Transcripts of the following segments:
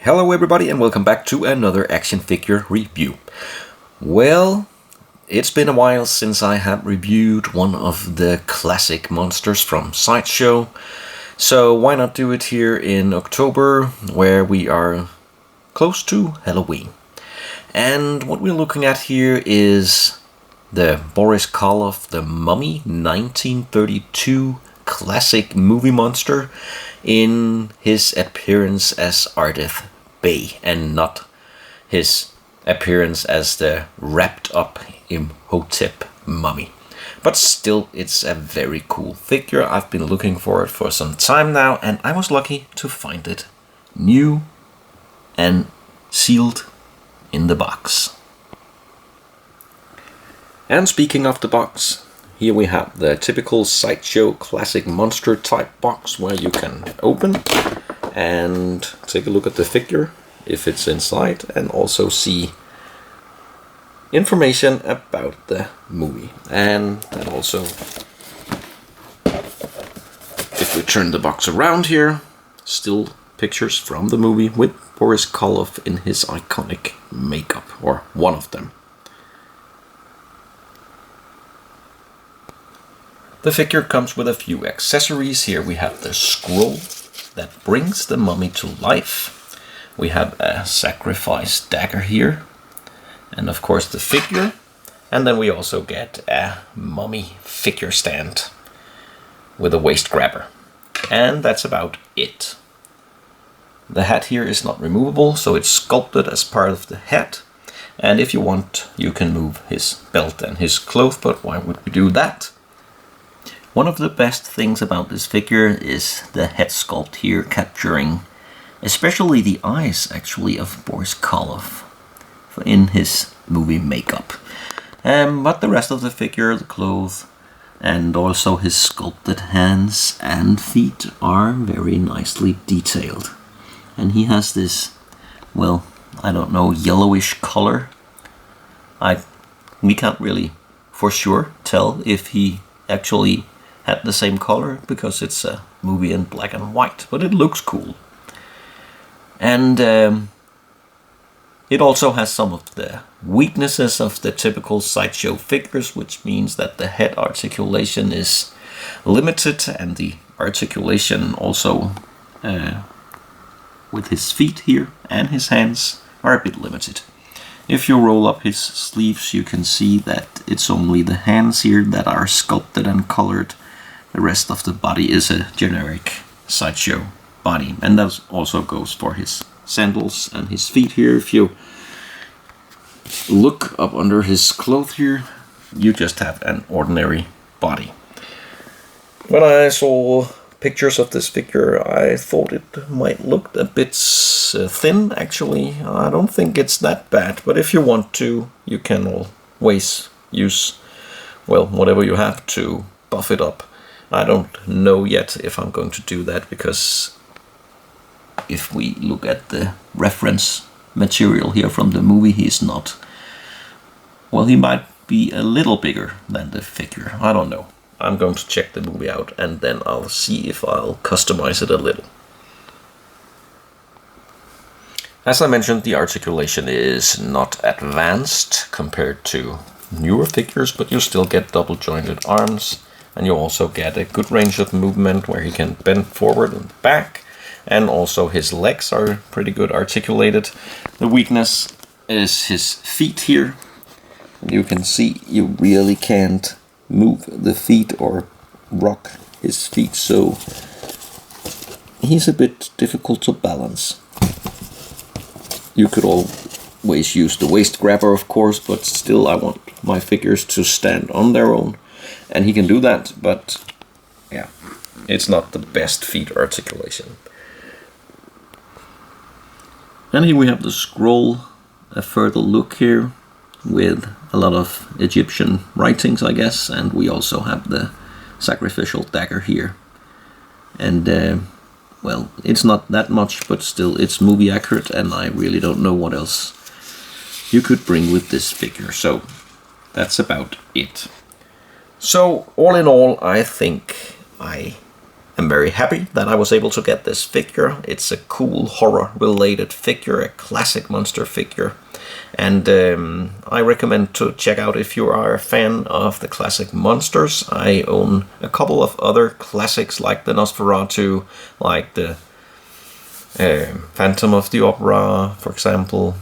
Hello everybody and welcome back to another action figure review. Well, it's been a while since I have reviewed one of the classic monsters from Sideshow, so why not do it here in October, where we are close to Halloween. And what we're looking at here is the Boris Karloff The Mummy 1932 classic movie monster in his appearance as Ardeth Bey and not his appearance as the wrapped up Imhotep mummy. But still, it's a very cool figure. I've been looking for it for some time now, and I was lucky to find it new and sealed in the box. And speaking of the box, here we have the typical Sideshow classic monster type box where you can open and take a look at the figure if it's inside and also see information about the movie. And that also, if we turn the box around here, still pictures from the movie with Boris Karloff in his iconic makeup, or one of them. The figure comes with a few accessories. Here we have the scroll that brings the mummy to life. We have a sacrifice dagger here. And of course the figure. And then we also get a mummy figure stand with a waist grabber. And that's about it. The hat here is not removable, so it's sculpted as part of the hat. And if you want, you can move his belt and his clothes, but why would we do that? One of the best things about this figure is the head sculpt here, capturing especially the eyes actually of Boris Karloff in his movie makeup. But the rest of the figure, the clothes, and also his sculpted hands and feet are very nicely detailed. And he has this, well, I don't know, yellowish color. We can't really for sure tell if he actually had the same color, because it's a movie in black and white, but it looks cool. And it also has some of the weaknesses of the typical Sideshow figures, which means that the head articulation is limited, and the articulation also with his feet here and his hands are a bit limited. If you roll up his sleeves, you can see that it's only the hands here that are sculpted and colored. The rest of the body is a generic Sideshow body, and that also goes for his sandals and his feet here. If you look up under his clothes here, you just have an ordinary body. When I saw pictures of this figure, I thought it might look a bit thin, actually. I don't think it's that bad, but if you want to, you can always use, well, whatever you have to buff it up. I don't know yet if I'm going to do that, because if we look at the reference material here from the movie, he's not, well, he might be a little bigger than the figure. I don't know. I'm going to check the movie out and then I'll see if I'll customize it a little. As I mentioned, the articulation is not advanced compared to newer figures, but you still get double jointed arms, and you also get a good range of movement where he can bend forward and back, and also his legs are pretty good articulated. The weakness is his feet here. You can see you really can't move the feet or rock his feet, so he's a bit difficult to balance. You could always use the waist grabber, of course, but still I want my figures to stand on their own, and he can do that, but yeah, it's not the best feet articulation. And here we have the scroll, a further look here with a lot of Egyptian writings, I guess, and we also have the sacrificial dagger here. And well, it's not that much, but still it's movie accurate, and I really don't know what else you could bring with this figure, so that's about it. So all in all, I think I I'm very happy that I was able to get this figure. It's a cool horror-related figure, a classic monster figure. And I recommend to check out if you are a fan of the classic monsters. I own a couple of other classics like the Nosferatu, like the Phantom of the Opera, for example,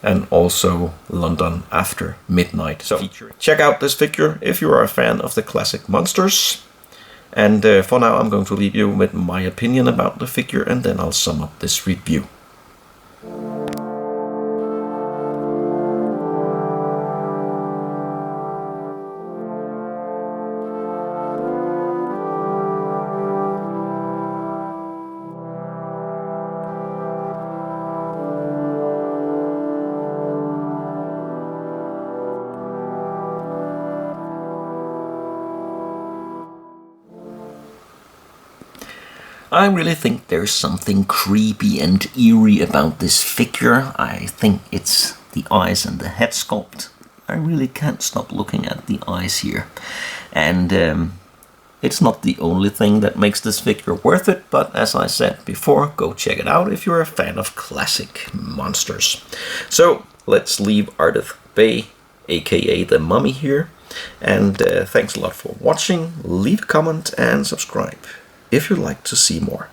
and also London After Midnight. So check out this figure if you are a fan of the classic monsters. And for now I'm going to leave you with my opinion about the figure, and then I'll sum up this review. I really think there's something creepy and eerie about this figure. I think it's the eyes and the head sculpt. I really can't stop looking at the eyes here. And it's not the only thing that makes this figure worth it, but as I said before, go check it out if you're a fan of classic monsters. So let's leave Ardeth Bey, aka the Mummy, here. And thanks a lot for watching. Leave a comment and subscribe if you'd like to see more.